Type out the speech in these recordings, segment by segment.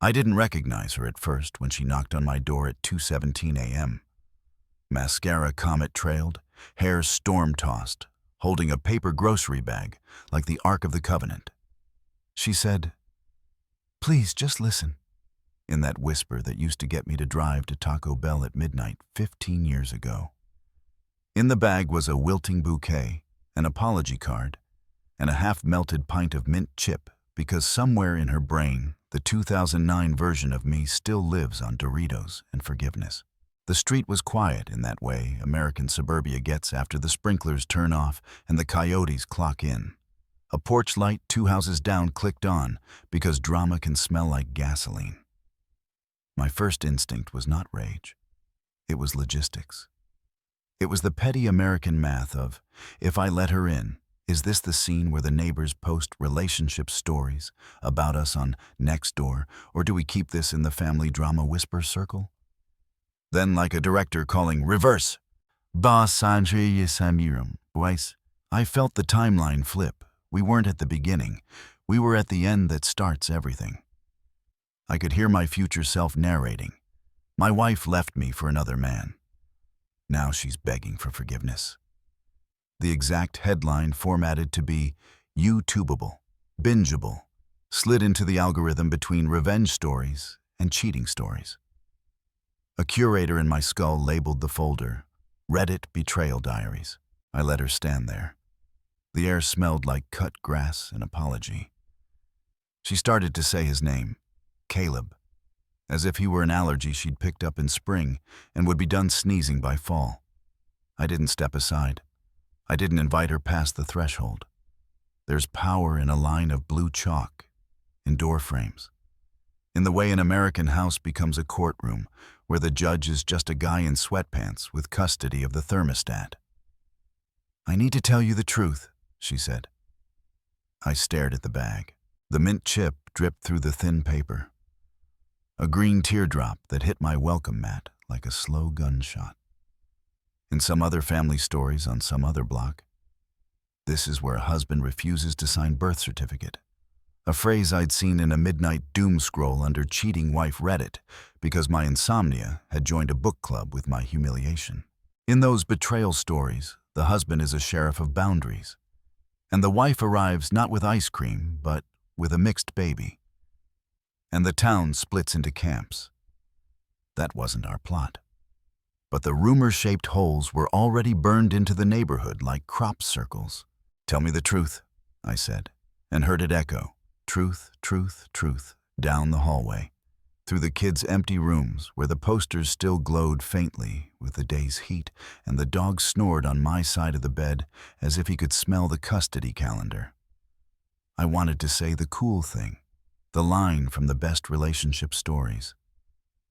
I didn't recognize her at first when she knocked on my door at 2:17 a.m. Mascara comet-trailed, hair storm-tossed, holding a paper grocery bag like the Ark of the Covenant. She said, "Please, just listen," in that whisper that used to get me to drive to Taco Bell at midnight 15 years ago. In the bag was a wilting bouquet, an apology card, and a half-melted pint of mint chip because somewhere in her brain, the 2009 version of me still lives on Doritos and forgiveness. The street was quiet in that way American suburbia gets after the sprinklers turn off and the coyotes clock in. A porch light 2 houses down clicked on because drama can smell like gasoline. My first instinct was not rage. It was logistics. It was the petty American math of, if I let her in, is this the scene where the neighbors post relationship stories about us on Nextdoor, or do we keep this in the family drama whisper circle? Then, like a director calling reverse, Ba Sanjay Samiram, twice, I felt the timeline flip. We weren't at the beginning. We were at the end that starts everything. I could hear my future self narrating. My wife left me for another man. Now she's begging for forgiveness. The exact headline formatted to be YouTubeable, bingeable, slid into the algorithm between revenge stories and cheating stories. A curator in my skull labeled the folder Reddit Betrayal Diaries. I let her stand there. The air smelled like cut grass and apology. She started to say his name, Caleb, as if he were an allergy she'd picked up in spring and would be done sneezing by fall. I didn't step aside. I didn't invite her past the threshold. There's power in a line of blue chalk, in door frames, in the way an American house becomes a courtroom where the judge is just a guy in sweatpants with custody of the thermostat. "I need to tell you the truth," she said. I stared at the bag. The mint chip dripped through the thin paper. A green teardrop that hit my welcome mat like a slow gunshot. In some other family stories on some other block, this is where a husband refuses to sign birth certificate. A phrase I'd seen in a midnight doom scroll under cheating wife Reddit because my insomnia had joined a book club with my humiliation. In those betrayal stories, the husband is a sheriff of boundaries, and the wife arrives not with ice cream, but with a mixed baby. And the town splits into camps. That wasn't our plot. But the rumor-shaped holes were already burned into the neighborhood like crop circles. "Tell me the truth," I said, and heard it echo. Truth, truth, truth, down the hallway, through the kids' empty rooms where the posters still glowed faintly with the day's heat, and the dog snored on my side of the bed as if he could smell the custody calendar. I wanted to say the cool thing, the line from the best relationship stories,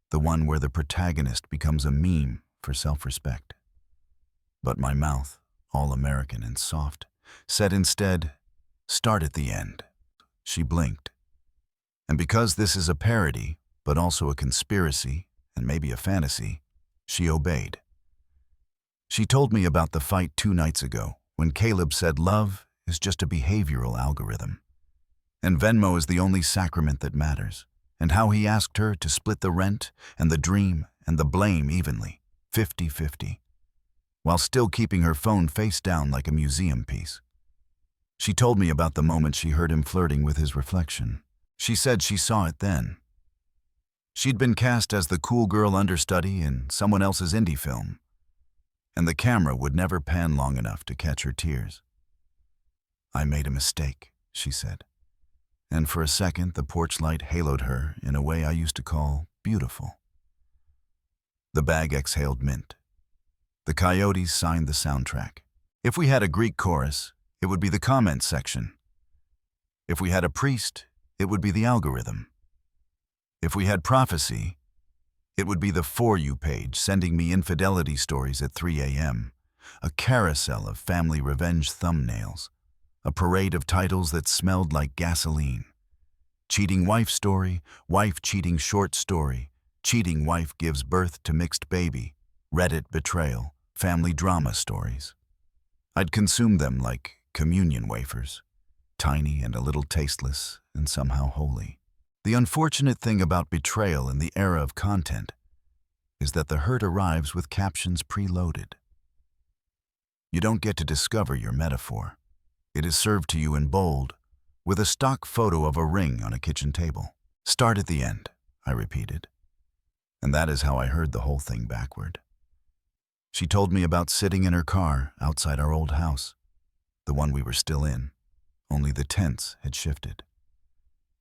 the one where the protagonist becomes a meme for self-respect. But my mouth, all American and soft, said instead, "Start at the end." She blinked. And because this is a parody, but also a conspiracy, and maybe a fantasy, she obeyed. She told me about the fight 2 nights ago, when Caleb said love is just a behavioral algorithm, and Venmo is the only sacrament that matters, and how he asked her to split the rent and the dream and the blame evenly, 50-50, while still keeping her phone face down like a museum piece. She told me about the moment she heard him flirting with his reflection. She said she saw it then. She'd been cast as the cool girl understudy in someone else's indie film, and the camera would never pan long enough to catch her tears. "I made a mistake," she said, and for a second the porch light haloed her in a way I used to call beautiful. The bag exhaled mint. The coyotes signed the soundtrack. If we had a Greek chorus, it would be the comment section. If we had a priest, it would be the algorithm. If we had prophecy, it would be the For You page sending me infidelity stories at 3 a.m., a carousel of family revenge thumbnails, a parade of titles that smelled like gasoline. Cheating wife story, wife cheating short story, cheating wife gives birth to mixed baby, Reddit betrayal, family drama stories. I'd consume them like communion wafers, tiny and a little tasteless and somehow holy. The unfortunate thing about betrayal in the era of content is that the hurt arrives with captions preloaded. You don't get to discover your metaphor. It is served to you in bold, with a stock photo of a ring on a kitchen table. Start at the end, I repeated. And that is how I heard the whole thing backward. She told me about sitting in her car outside our old house, the one we were still in, only the tents had shifted.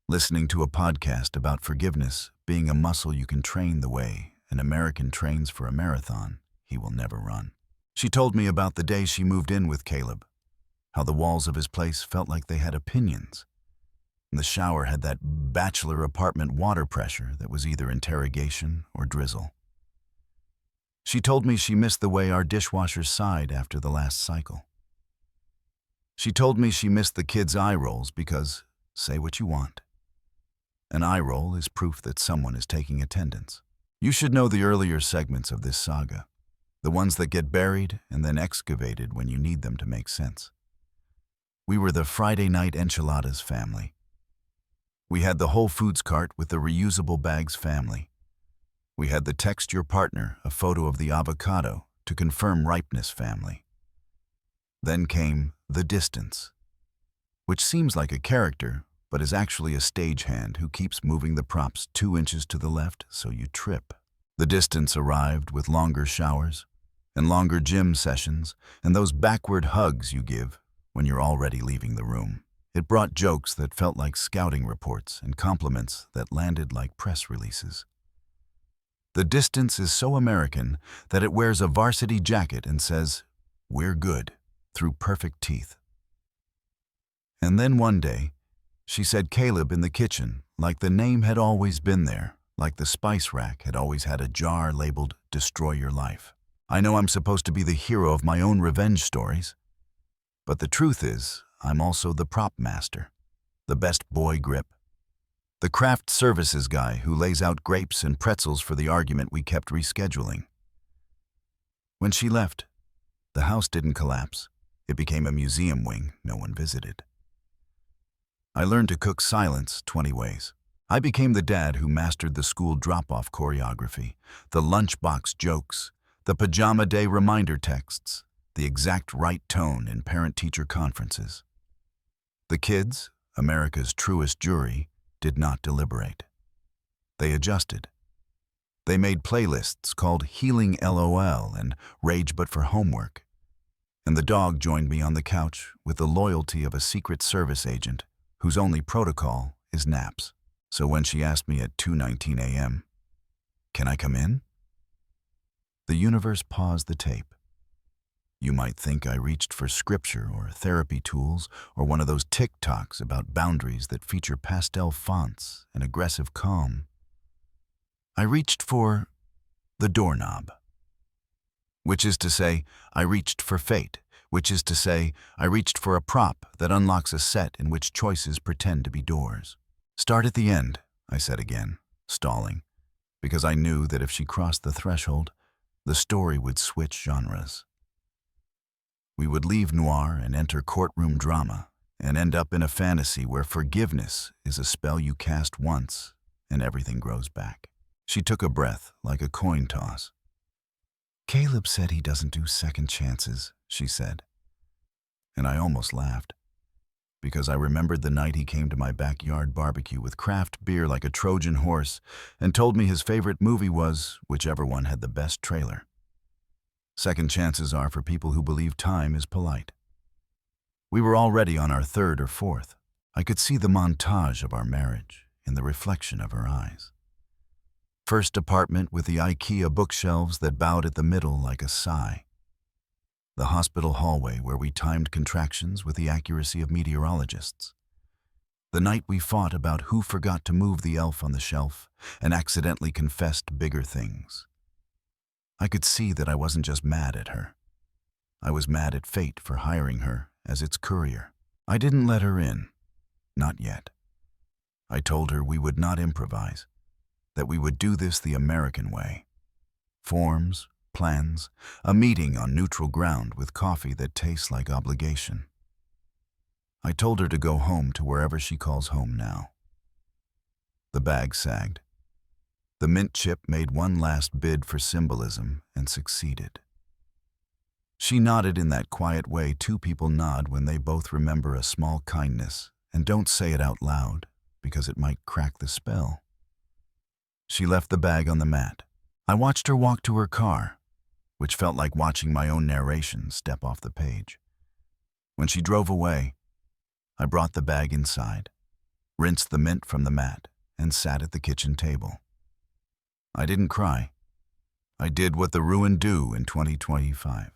Listening to a podcast about forgiveness being a muscle you can train the way an American trains for a marathon he will never run. She told me about the day she moved in with Caleb, how the walls of his place felt like they had opinions. And the shower had that bachelor apartment water pressure that was either interrogation or drizzle. She told me she missed the way our dishwasher sighed after the last cycle. She told me she missed the kids' eye rolls because, say what you want, an eye roll is proof that someone is taking attendance. You should know the earlier segments of this saga, the ones that get buried and then excavated when you need them to make sense. We were the Friday night enchiladas family. We had the Whole Foods cart with the reusable bags family. We had the text your partner a photo of the avocado to confirm ripeness family. Then came the distance, which seems like a character, but is actually a stagehand who keeps moving the props 2 inches to the left so you trip. The distance arrived with longer showers and longer gym sessions and those backward hugs you give when you're already leaving the room. It brought jokes that felt like scouting reports and compliments that landed like press releases. The distance is so American that it wears a varsity jacket and says, "We're good," through perfect teeth. And then one day, she said Caleb in the kitchen, like the name had always been there, like the spice rack had always had a jar labeled "Destroy Your Life." I know I'm supposed to be the hero of my own revenge stories, but the truth is, I'm also the prop master, the best boy grip, the craft services guy who lays out grapes and pretzels for the argument we kept rescheduling. When she left, the house didn't collapse. It became a museum wing no one visited. I learned to cook silence 20 ways. I became the dad who mastered the school drop-off choreography, the lunchbox jokes, the pajama day reminder texts, the exact right tone in parent-teacher conferences. The kids, America's truest jury, did not deliberate. They adjusted. They made playlists called Healing LOL and Rage But for Homework. And the dog joined me on the couch with the loyalty of a Secret Service agent whose only protocol is naps. So when she asked me at 2:19 a.m., "Can I come in?" the universe paused the tape. You might think I reached for scripture or therapy tools or one of those TikToks about boundaries that feature pastel fonts and aggressive calm. I reached for the doorknob. Which is to say, I reached for fate. Which is to say, I reached for a prop that unlocks a set in which choices pretend to be doors. Start at the end, I said again, stalling, because I knew that if she crossed the threshold, the story would switch genres. We would leave noir and enter courtroom drama and end up in a fantasy where forgiveness is a spell you cast once and everything grows back. She took a breath like a coin toss. "Caleb said he doesn't do second chances," she said. And I almost laughed, because I remembered the night he came to my backyard barbecue with craft beer like a Trojan horse and told me his favorite movie was whichever one had the best trailer. Second chances are for people who believe time is polite. We were already on our third or fourth. I could see the montage of our marriage in the reflection of her eyes. First apartment with the IKEA bookshelves that bowed at the middle like a sigh. The hospital hallway where we timed contractions with the accuracy of meteorologists. The night we fought about who forgot to move the elf on the shelf and accidentally confessed bigger things. I could see that I wasn't just mad at her. I was mad at fate for hiring her as its courier. I didn't let her in. Not yet. I told her we would not improvise, that we would do this the American way. Forms, plans, a meeting on neutral ground with coffee that tastes like obligation. I told her to go home to wherever she calls home now. The bag sagged. The mint chip made one last bid for symbolism and succeeded. She nodded in that quiet way two people nod when they both remember a small kindness and don't say it out loud because it might crack the spell. She left the bag on the mat. I watched her walk to her car, which felt like watching my own narration step off the page. When she drove away, I brought the bag inside, rinsed the mint from the mat, and sat at the kitchen table. I didn't cry. I did what the ruined do in 2025.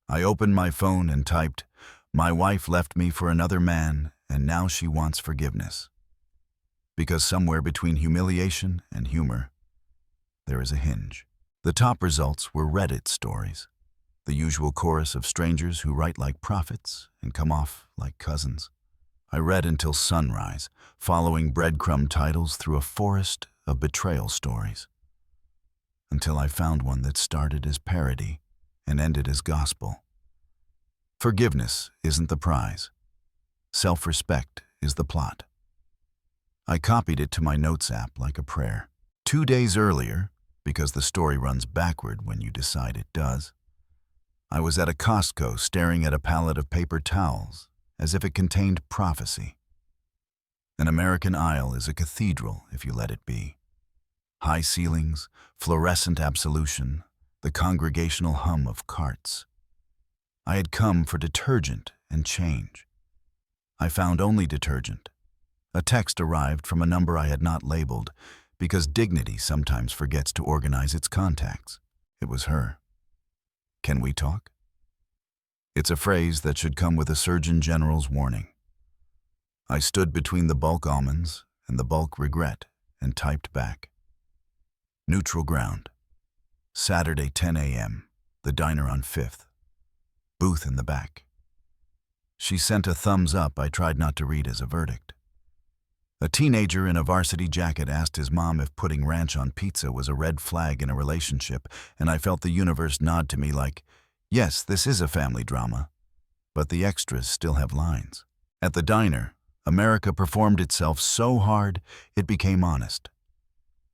I opened my phone and typed, "My wife left me for another man, and now she wants forgiveness." Because somewhere between humiliation and humor, there is a hinge. The top results were Reddit stories, the usual chorus of strangers who write like prophets and come off like cousins. I read until sunrise, following breadcrumb titles through a forest of betrayal stories, until I found one that started as parody and ended as gospel. Forgiveness isn't the prize. Self-respect is the plot. I copied it to my notes app like a prayer. 2 days earlier, because the story runs backward when you decide it does, I was at a Costco staring at a pallet of paper towels as if it contained prophecy. An American aisle is a cathedral if you let it be. High ceilings, fluorescent absolution, the congregational hum of carts. I had come for detergent and change. I found only detergent. A text arrived from a number I had not labeled because dignity sometimes forgets to organize its contacts. It was her. "Can we talk?" It's a phrase that should come with a Surgeon General's warning. I stood between the bulk almonds and the bulk regret and typed back. Neutral ground. Saturday 10 a.m. The diner on 5th. Booth in the back. She sent a thumbs up I tried not to read as a verdict. A teenager in a varsity jacket asked his mom if putting ranch on pizza was a red flag in a relationship, and I felt the universe nod to me like, yes, this is a family drama, but the extras still have lines. At the diner, America performed itself so hard it became honest.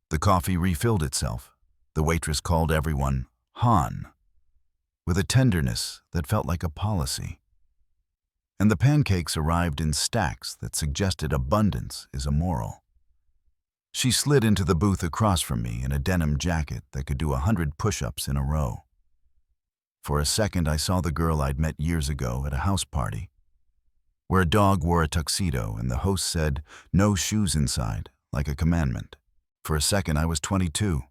The coffee refilled itself. The waitress called everyone Han, with a tenderness that felt like a policy. And the pancakes arrived in stacks that suggested abundance is immoral. She slid into the booth across from me in a denim jacket that could do 100 push-ups in a row. For a second, I saw the girl I'd met years ago at a house party, where a dog wore a tuxedo and the host said, "No shoes inside," like a commandment. For a second, I was 22,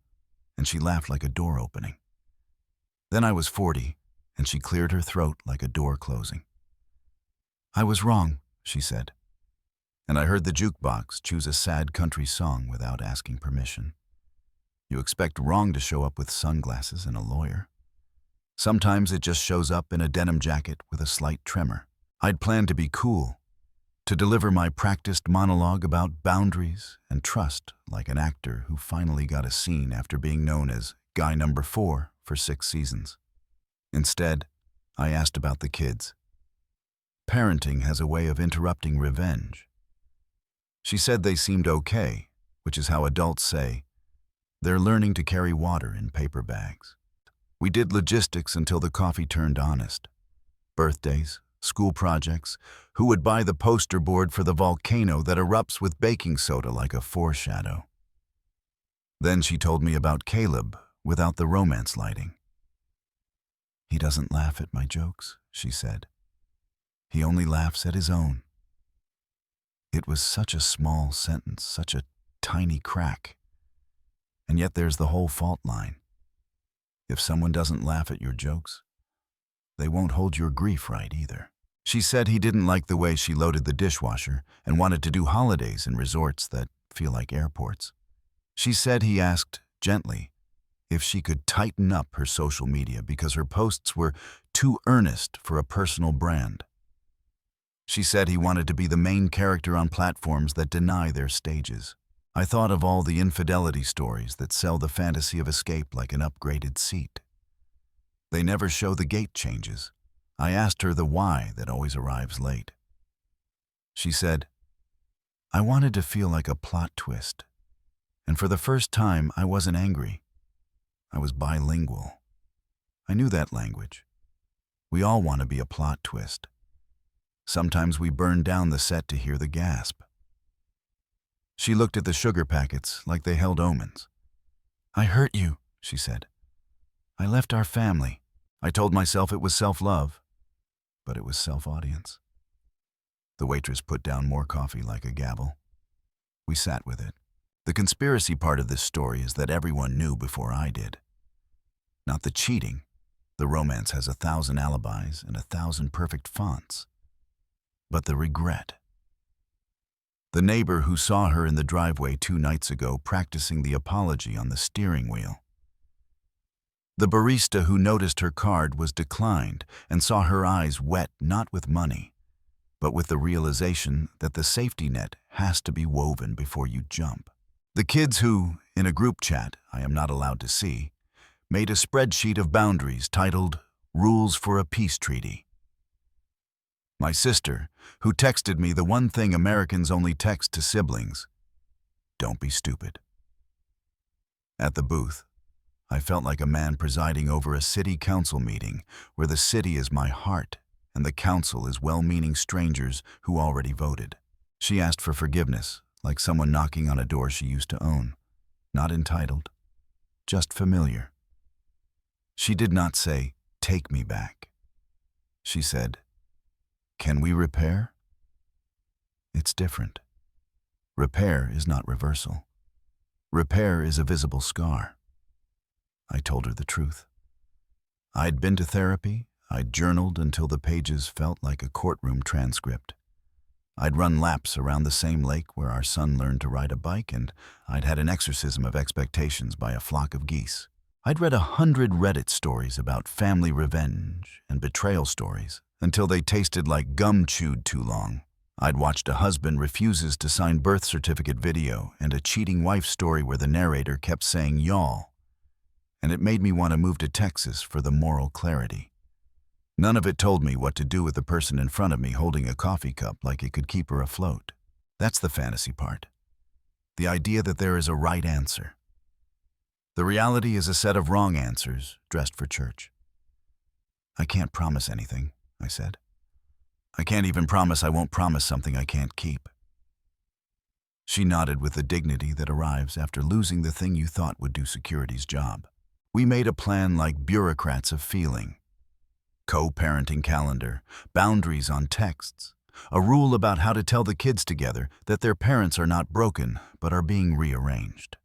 and she laughed like a door opening. Then I was 40, and she cleared her throat like a door closing. "I was wrong," she said, and I heard the jukebox choose a sad country song without asking permission. You expect wrong to show up with sunglasses and a lawyer. Sometimes it just shows up in a denim jacket with a slight tremor. I'd planned to be cool, to deliver my practiced monologue about boundaries and trust like an actor who finally got a scene after being known as guy number 4 for 6 seasons. Instead, I asked about the kids. Parenting has a way of interrupting revenge. She said they seemed okay, which is how adults say, they're learning to carry water in paper bags. We did logistics until the coffee turned honest. Birthdays, school projects, who would buy the poster board for the volcano that erupts with baking soda like a foreshadow. Then she told me about Caleb without the romance lighting. "He doesn't laugh at my jokes," she said. "He only laughs at his own." It was such a small sentence, such a tiny crack. And yet there's the whole fault line. If someone doesn't laugh at your jokes, they won't hold your grief right either. She said he didn't like the way she loaded the dishwasher and wanted to do holidays in resorts that feel like airports. She said he asked, gently, if she could tighten up her social media because her posts were too earnest for a personal brand. She said he wanted to be the main character on platforms that deny their stages. I thought of all the infidelity stories that sell the fantasy of escape like an upgraded seat. They never show the gate changes. I asked her the why that always arrives late. She said, I wanted to feel like a plot twist. And for the first time, I wasn't angry. I was bilingual. I knew that language. We all want to be a plot twist. Sometimes we burn down the set to hear the gasp. She looked at the sugar packets like they held omens. "I hurt you," she said. "I left our family." I told myself it was self-love, but it was self-audience. The waitress put down more coffee like a gavel. We sat with it. The conspiracy part of this story is that everyone knew before I did. Not the cheating. The romance has 1,000 alibis and 1,000 perfect fonts. But the regret. The neighbor who saw her in the driveway 2 nights ago practicing the apology on the steering wheel. The barista who noticed her card was declined and saw her eyes wet not with money, but with the realization that the safety net has to be woven before you jump. The kids who, in a group chat I am not allowed to see, made a spreadsheet of boundaries titled Rules for a Peace Treaty. My sister, who texted me the one thing Americans only text to siblings: "Don't be stupid." At the booth, I felt like a man presiding over a city council meeting where the city is my heart and the council is well-meaning strangers who already voted. She asked for forgiveness, like someone knocking on a door she used to own. Not entitled, just familiar. She did not say, "Take me back." She said, "Can we repair?" It's different. Repair is not reversal. Repair is a visible scar. I told her the truth. I'd been to therapy. I'd journaled until the pages felt like a courtroom transcript. I'd run laps around the same lake where our son learned to ride a bike, and I'd had an exorcism of expectations by a flock of geese. I'd read 100 Reddit stories about family revenge and betrayal stories until they tasted like gum chewed too long. I'd watched a husband refuses to sign birth certificate video and a cheating wife story where the narrator kept saying y'all. And it made me want to move to Texas for the moral clarity. None of it told me what to do with the person in front of me holding a coffee cup like it could keep her afloat. That's the fantasy part. The idea that there is a right answer. The reality is a set of wrong answers dressed for church. "I can't promise anything," I said. "I can't even promise I won't promise something I can't keep." She nodded with the dignity that arrives after losing the thing you thought would do security's job. We made a plan like bureaucrats of feeling. Co-parenting calendar, boundaries on texts, a rule about how to tell the kids together that their parents are not broken but are being rearranged.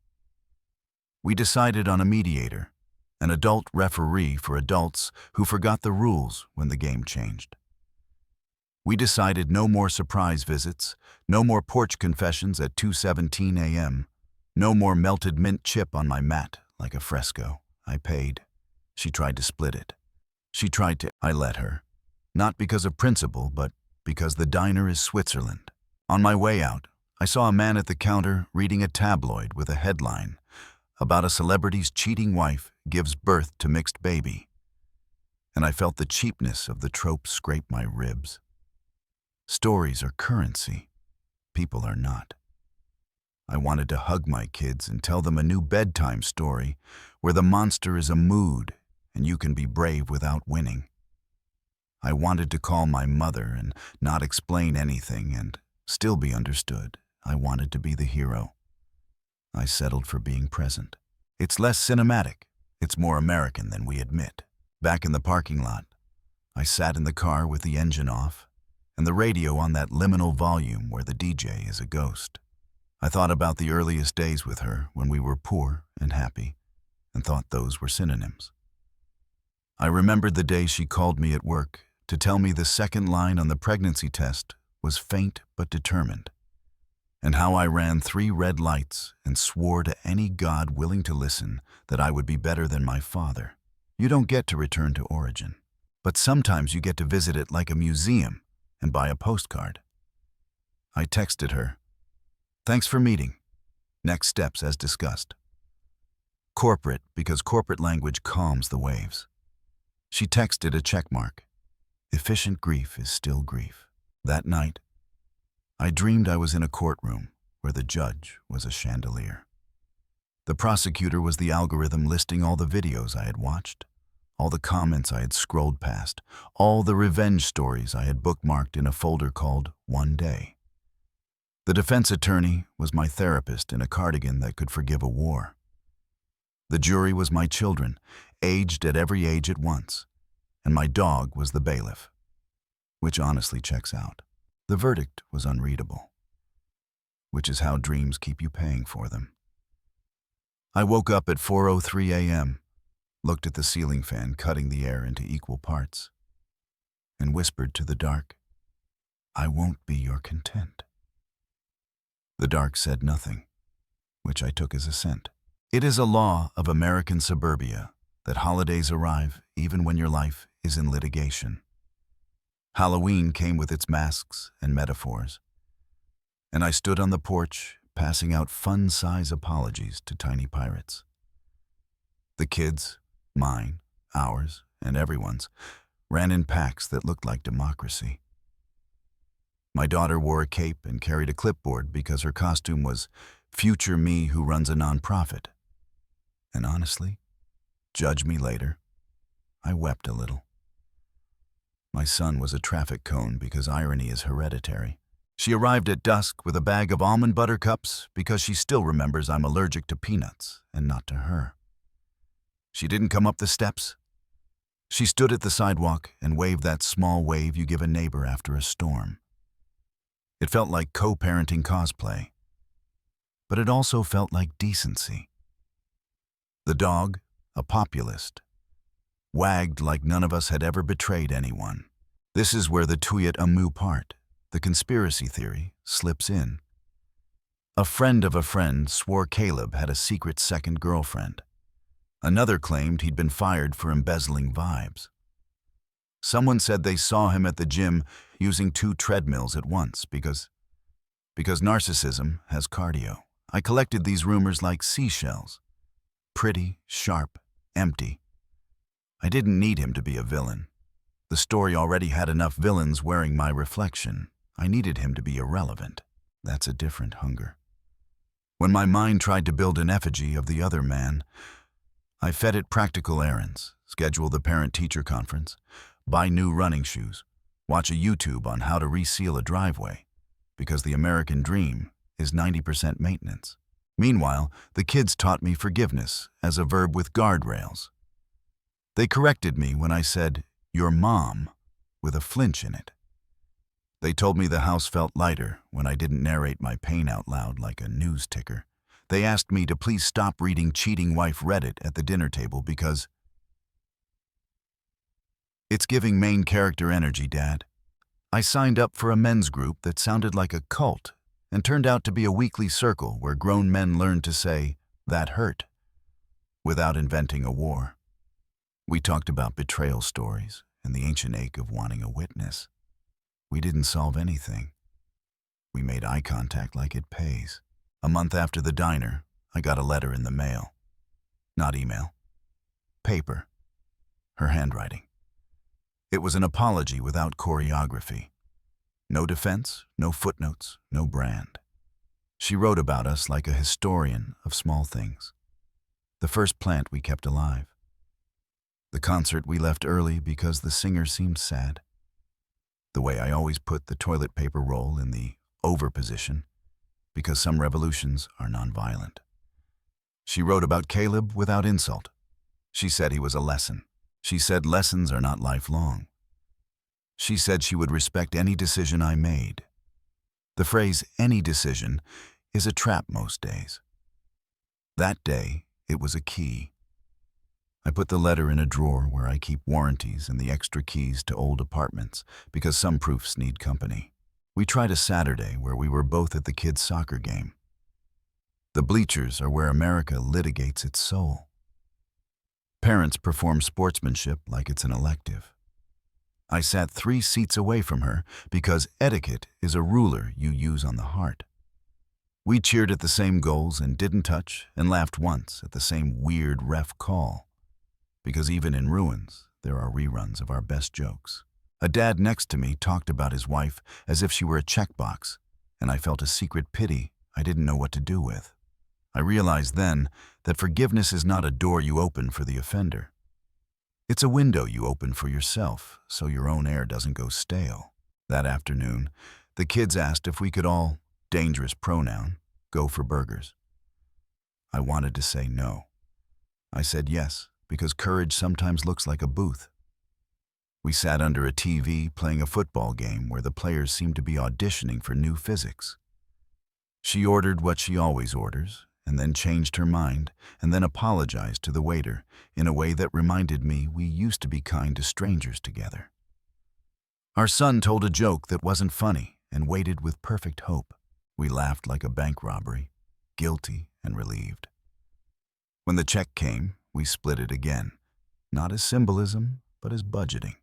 We decided on a mediator, an adult referee for adults who forgot the rules when the game changed. We decided no more surprise visits, no more porch confessions at 2:17 a.m., no more melted mint chip on my mat like a fresco. I paid. She tried to split it. I let her. Not because of principle, but because the diner is Switzerland. On my way out, I saw a man at the counter reading a tabloid with a headline about a celebrity's cheating wife gives birth to mixed baby. And I felt the cheapness of the trope scrape my ribs. Stories are currency. People are not. I wanted to hug my kids and tell them a new bedtime story where the monster is a mood and you can be brave without winning. I wanted to call my mother and not explain anything and still be understood. I wanted to be the hero. I settled for being present. It's less cinematic. It's more American than we admit. Back in the parking lot, I sat in the car with the engine off and the radio on that liminal volume where the DJ is a ghost. I thought about the earliest days with her when we were poor and happy, and thought those were synonyms. I remembered the day she called me at work to tell me the second line on the pregnancy test was faint but determined, and how I ran 3 red lights and swore to any God willing to listen that I would be better than my father. You don't get to return to origin, but sometimes you get to visit it like a museum and buy a postcard. I texted her, "Thanks for meeting. Next steps as discussed." Corporate, because corporate language calms the waves. She texted a checkmark. Efficient grief is still grief. That night, I dreamed I was in a courtroom where the judge was a chandelier. The prosecutor was the algorithm listing all the videos I had watched, all the comments I had scrolled past, all the revenge stories I had bookmarked in a folder called One Day. The defense attorney was my therapist in a cardigan that could forgive a war. The jury was my children, aged at every age at once, and my dog was the bailiff, which honestly checks out. The verdict was unreadable, which is how dreams keep you paying for them. I woke up at 4:03 a.m., looked at the ceiling fan cutting the air into equal parts, and whispered to the dark, "I won't be your content." The dark said nothing, which I took as assent. It is a law of American suburbia that holidays arrive even when your life is in litigation. Halloween came with its masks and metaphors, and I stood on the porch passing out fun-size apologies to tiny pirates. The kids, mine, ours, and everyone's, ran in packs that looked like democracy. My daughter wore a cape and carried a clipboard because her costume was future me who runs a nonprofit. And honestly, judge me later, I wept a little. My son was a traffic cone because irony is hereditary. She arrived at dusk with a bag of almond butter cups because she still remembers I'm allergic to peanuts and not to her. She didn't come up the steps. She stood at the sidewalk and waved that small wave you give a neighbor after a storm. It felt like co-parenting cosplay, but it also felt like decency. The dog, a populist, wagged like none of us had ever betrayed anyone. This is where the tuyet amu part, the conspiracy theory, slips in. A friend of a friend swore Caleb had a secret second girlfriend. Another claimed he'd been fired for embezzling vibes. Someone said they saw him at the gym using 2 treadmills at once because narcissism has cardio. I collected these rumors like seashells. Pretty, sharp, empty. I didn't need him to be a villain. The story already had enough villains wearing my reflection. I needed him to be irrelevant. That's a different hunger. When my mind tried to build an effigy of the other man, I fed it practical errands, schedule the parent-teacher conference, buy new running shoes, watch a YouTube on how to reseal a driveway, because the American dream is 90% maintenance. Meanwhile, the kids taught me forgiveness as a verb with guardrails. They corrected me when I said, "your mom," with a flinch in it. They told me the house felt lighter when I didn't narrate my pain out loud like a news ticker. They asked me to please stop reading cheating wife Reddit at the dinner table because it's giving main character energy, Dad. I signed up for a men's group that sounded like a cult and turned out to be a weekly circle where grown men learned to say, "that hurt," without inventing a war. We talked about betrayal stories and the ancient ache of wanting a witness. We didn't solve anything. We made eye contact like it pays. A month after the diner, I got a letter in the mail. Not email. Paper. Her handwriting. It was an apology without choreography. No defense, no footnotes, no brand. She wrote about us like a historian of small things. The first plant we kept alive. The concert we left early because the singer seemed sad. The way I always put the toilet paper roll in the over position because some revolutions are nonviolent. She wrote about Caleb without insult. She said he was a lesson. She said lessons are not lifelong. She said she would respect any decision I made. The phrase "any decision" is a trap most days. That day, it was a key. I put the letter in a drawer where I keep warranties and the extra keys to old apartments because some proofs need company. We tried a Saturday where we were both at the kids' soccer game. The bleachers are where America litigates its soul. Parents perform sportsmanship like it's an elective. I sat 3 seats away from her because etiquette is a ruler you use on the heart. We cheered at the same goals and didn't touch and laughed once at the same weird ref call. Because even in ruins, there are reruns of our best jokes. A dad next to me talked about his wife as if she were a checkbox. and I felt a secret pity I didn't know what to do with. I realized then that forgiveness is not a door you open for the offender. It's a window you open for yourself so your own air doesn't go stale. That afternoon, the kids asked if we could all, dangerous pronoun, go for burgers. I wanted to say no. I said yes, because courage sometimes looks like a booth. We sat under a TV playing a football game where the players seemed to be auditioning for new physics. She ordered what she always orders, and then changed her mind, and then apologized to the waiter in a way that reminded me we used to be kind to strangers together. Our son told a joke that wasn't funny and waited with perfect hope. We laughed like a bank robbery, guilty and relieved. When the check came, we split it again, not as symbolism, but as budgeting.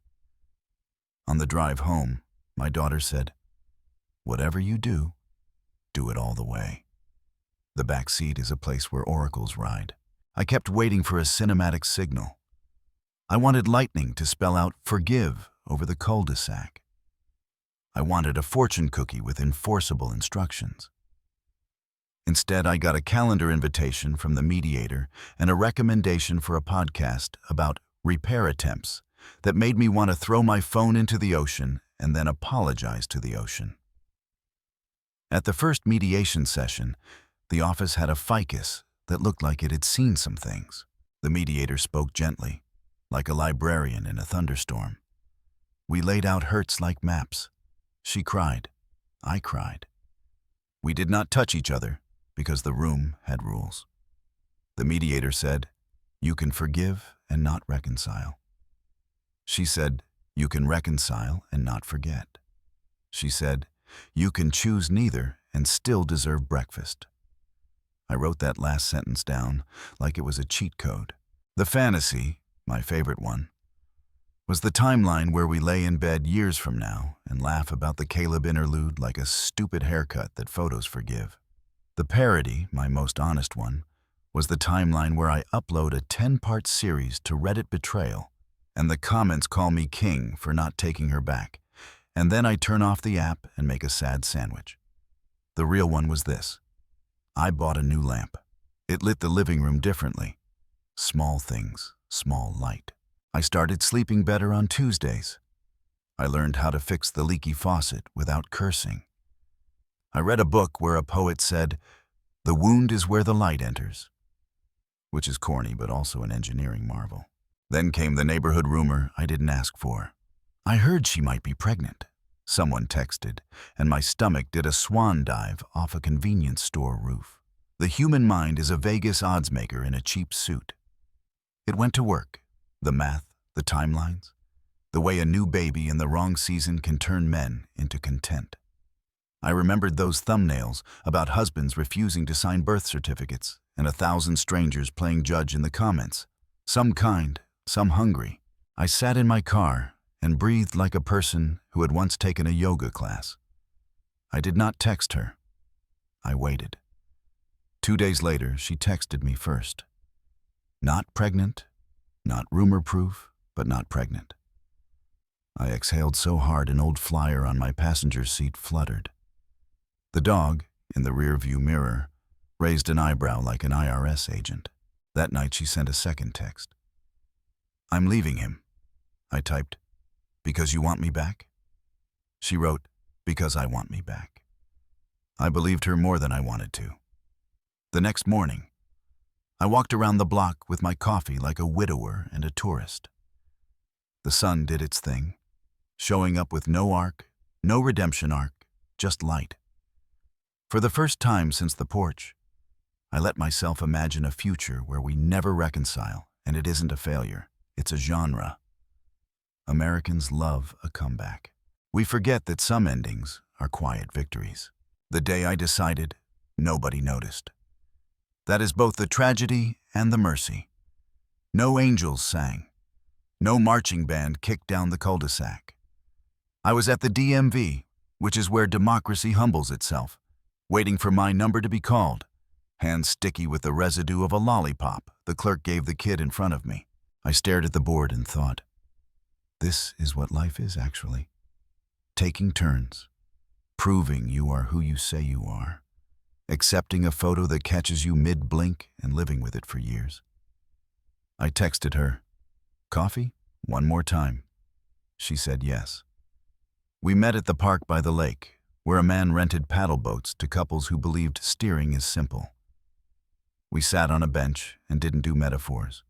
On the drive home, my daughter said, "Whatever you do, do it all the way." The back seat is a place where oracles ride. I kept waiting for a cinematic signal. I wanted lightning to spell out "forgive" over the cul-de-sac. I wanted a fortune cookie with enforceable instructions. Instead, I got a calendar invitation from the mediator and a recommendation for a podcast about repair attempts that made me want to throw my phone into the ocean and then apologize to the ocean. At the first mediation session, the office had a ficus that looked like it had seen some things. The mediator spoke gently, like a librarian in a thunderstorm. We laid out hurts like maps. She cried. I cried. We did not touch each other because the room had rules. The mediator said, "You can forgive and not reconcile." She said, "You can reconcile and not forget." She said, "You can choose neither and still deserve breakfast." I wrote that last sentence down like it was a cheat code. The fantasy, my favorite one, was the timeline where we lay in bed years from now and laugh about the Caleb interlude like a stupid haircut that photos forgive. The parody, my most honest one, was the timeline where I upload a 10-part series to Reddit Betrayal, and the comments call me king for not taking her back, and then I turn off the app and make a sad sandwich. The real one was this. I bought a new lamp. It lit the living room differently. Small things, small light. I started sleeping better on Tuesdays. I learned how to fix the leaky faucet without cursing. I read a book where a poet said, "The wound is where the light enters," which is corny but also an engineering marvel. Then came the neighborhood rumor I didn't ask for. I heard she might be pregnant. Someone texted, and my stomach did a swan dive off a convenience store roof. The human mind is a Vegas oddsmaker in a cheap suit. It went to work. The math, the timelines, the way a new baby in the wrong season can turn men into content. I remembered those thumbnails about husbands refusing to sign birth certificates and 1,000 strangers playing judge in the comments, some kind, some hungry. I sat in my car and breathed like a person who had once taken a yoga class. I did not text her. I waited. 2 days later, she texted me first. Not pregnant, not rumor-proof, but not pregnant. I exhaled so hard an old flyer on my passenger seat fluttered. The dog, in the rearview mirror, raised an eyebrow like an IRS agent. That night she sent a second text. "I'm leaving him." I typed, "Because you want me back?" She wrote, "Because I want me back." I believed her more than I wanted to. The next morning, I walked around the block with my coffee like a widower and a tourist. The sun did its thing, showing up with no arc, no redemption arc, just light. For the first time since the porch, I let myself imagine a future where we never reconcile, and it isn't a failure, it's a genre. Americans love a comeback. We forget that some endings are quiet victories. The day I decided, nobody noticed. That is both the tragedy and the mercy. No angels sang. No marching band kicked down the cul-de-sac. I was at the DMV, which is where democracy humbles itself, waiting for my number to be called, hands sticky with the residue of a lollipop the clerk gave the kid in front of me. I stared at the board and thought, this is what life is actually. Taking turns, proving you are who you say you are, accepting a photo that catches you mid-blink and living with it for years. I texted her, "Coffee? One more time." She said yes. We met at the park by the lake, where a man rented paddle boats to couples who believed steering is simple. We sat on a bench and didn't do metaphors.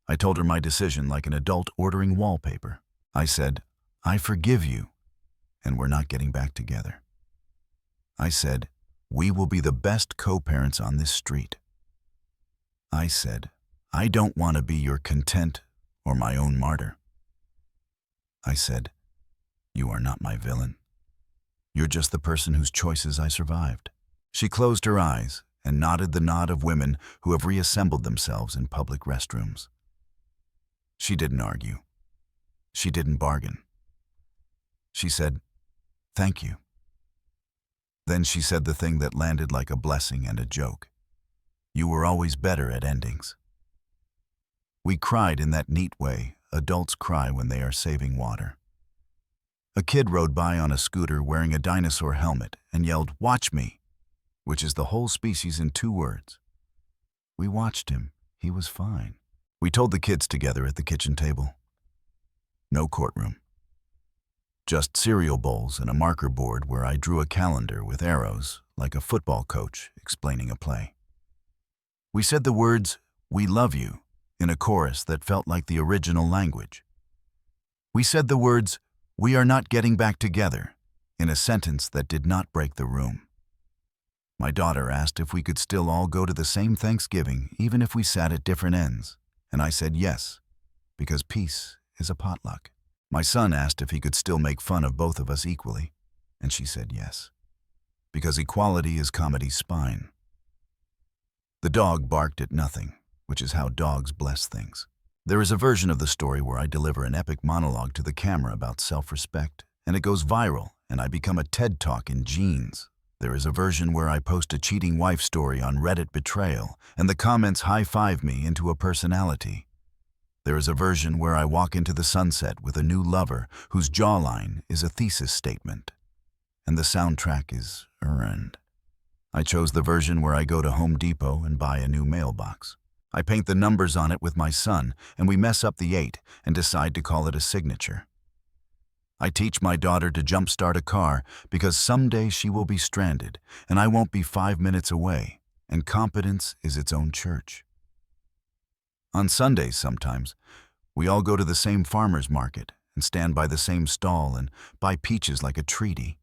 I told her my decision like an adult ordering wallpaper. I said, "I forgive you, and we're not getting back together." I said, "We will be the best co-parents on this street." I said, "I don't want to be your content or my own martyr." I said, "You are not my villain. You're just the person whose choices I survived." She closed her eyes and nodded the nod of women who have reassembled themselves in public restrooms. She didn't argue. She didn't bargain. She said, "Thank you." Then she said the thing that landed like a blessing and a joke. "You were always better at endings." We cried in that neat way adults cry when they are saving water. A kid rode by on a scooter wearing a dinosaur helmet and yelled, "Watch me," which is the whole species in 2 words. We watched him. He was fine. We told the kids together at the kitchen table. No courtroom. Just cereal bowls and a marker board where I drew a calendar with arrows like a football coach explaining a play. We said the words, "We love you," in a chorus that felt like the original language. We said the words, "We are not getting back together," in a sentence that did not break the room. My daughter asked if we could still all go to the same Thanksgiving even if we sat at different ends, and I said yes, because peace is a potluck. My son asked if he could still make fun of both of us equally, and she said yes, because equality is comedy's spine. The dog barked at nothing, which is how dogs bless things. There is a version of the story where I deliver an epic monologue to the camera about self-respect, and it goes viral, and I become a TED Talk in jeans. There is a version where I post a cheating wife story on Reddit Betrayal, and the comments high-five me into a personality. There is a version where I walk into the sunset with a new lover whose jawline is a thesis statement, and the soundtrack is earned. I chose the version where I go to Home Depot and buy a new mailbox. I paint the numbers on it with my son, and we mess up the 8 and decide to call it a signature. I teach my daughter to jumpstart a car because someday she will be stranded, and I won't be 5 minutes away, and competence is its own church. On Sundays sometimes, we all go to the same farmer's market and stand by the same stall and buy peaches like a treaty.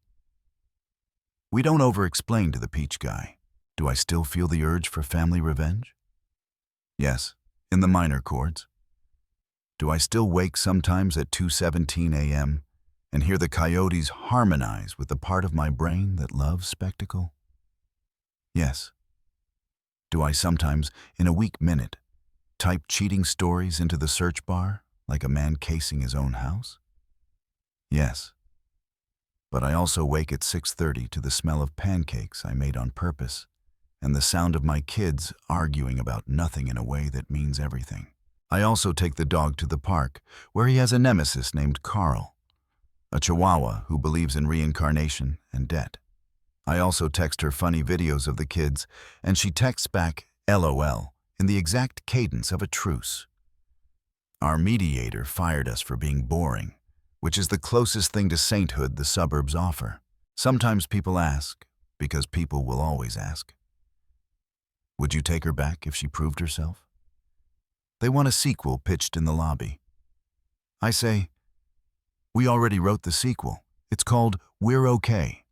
We don't over-explain to the peach guy. Do I still feel the urge for family revenge? Yes, in the minor chords. Do I still wake sometimes at 2:17 a.m. and hear the coyotes harmonize with the part of my brain that loves spectacle? Yes. Do I sometimes, in a weak minute, type cheating stories into the search bar like a man casing his own house? Yes. But I also wake at 6:30 to the smell of pancakes I made on purpose and the sound of my kids arguing about nothing in a way that means everything. I also take the dog to the park, where he has a nemesis named Carl, a chihuahua who believes in reincarnation and debt. I also text her funny videos of the kids, and she texts back LOL in the exact cadence of a truce. Our mediator fired us for being boring, which is the closest thing to sainthood the suburbs offer. Sometimes people ask, because people will always ask, would you take her back if she proved herself? They want a sequel pitched in the lobby. I say, we already wrote the sequel. It's called We're Okay.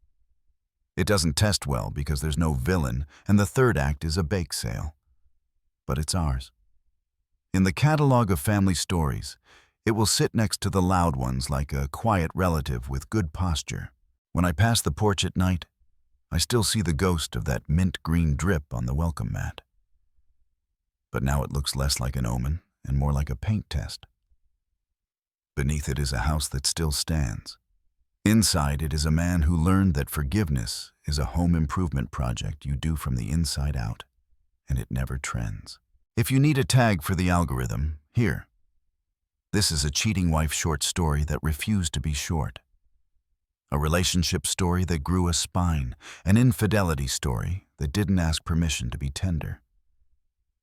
It doesn't test well because there's no villain, and the third act is a bake sale. But it's ours. In the catalog of family stories, it will sit next to the loud ones like a quiet relative with good posture. When I pass the porch at night, I still see the ghost of that mint green drip on the welcome mat. But now it looks less like an omen and more like a paint test. Beneath it is a house that still stands. Inside it is a man who learned that forgiveness is a home improvement project you do from the inside out, and it never trends. If you need a tag for the algorithm, here. This is a cheating wife short story that refused to be short. A relationship story that grew a spine, an infidelity story that didn't ask permission to be tender.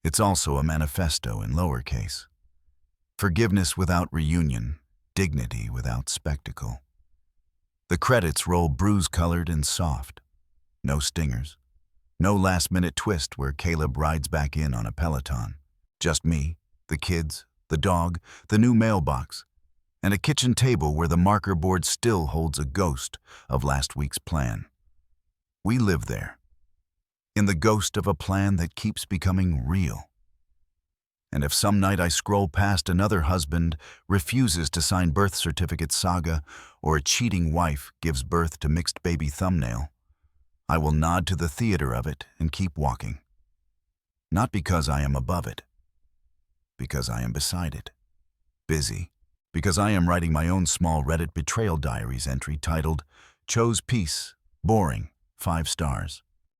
It's also a manifesto in lowercase. Forgiveness without reunion, dignity without spectacle. The credits roll bruise-colored and soft. No stingers. No last-minute twist where Caleb rides back in on a Peloton. Just me, the kids, the dog, the new mailbox, and a kitchen table where the marker board still holds a ghost of last week's plan. We live there, in the ghost of a plan that keeps becoming real. And if some night I scroll past another husband refuses to sign birth certificate saga, or a cheating wife gives birth to mixed baby thumbnail, I will nod to the theater of it and keep walking. Not because I am above it, because I am beside it. Busy, because I am writing my own small Reddit Betrayal Diaries entry titled, "Chose Peace, Boring, 5 stars."